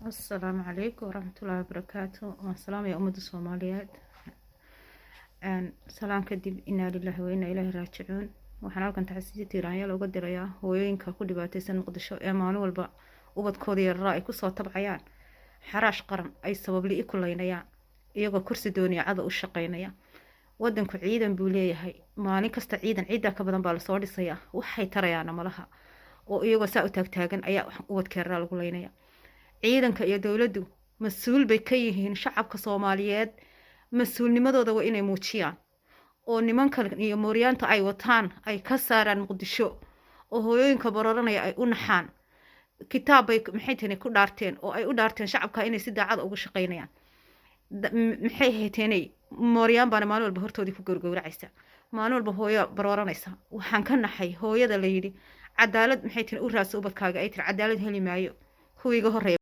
السلام عليكم ورحمة الله وبركاته والسلام يا أمة الصوماليات. سلام كدب إنا لله وإنا إليه راجعون. waxaan halkan taxsiis tiiraanya looga dirayaa hooyooyinka ku dhibaataysan muqdisho ee maalin walba ubadkooda yaraa ay ku soo tabcayaan xaraash qaran ay sabab li ku leynayaan iyagoo kursi doonaya cad u shaqeynaya wadanku ciidan buu leeyahay maalin kasta ciidan ka badan baa la soo dhisayaa waxay tarayaan malaha oo iyagoo saa u taagtaagan ayaa ubadkeera lagu leynaya ciidanka iyo dawladdu mas'uul bay ka yihiin shacabka Soomaaliyeed mas'uulnimadooda waa inay muujiyaan oo nimanka iyo mooryaanta ay wataan ay ka saaraan muqdisho oo hooyooyinka bararanaya ay u naxaan kitaab ay maxay tahay ku dhaarteen oo ay u dhaarteen shacabka inay si daacad uga shaqeynayaan maxay hayteenay mooryaan baan maalin walba hortoodii ku gurguracaysa maalin walba hooyo bararanaysa waxaan ka naxay hooyada la yiri cadaalad maxay tahay u raas ubadkaaga ay tir cadaalad heli maayo kuwiiga horeeya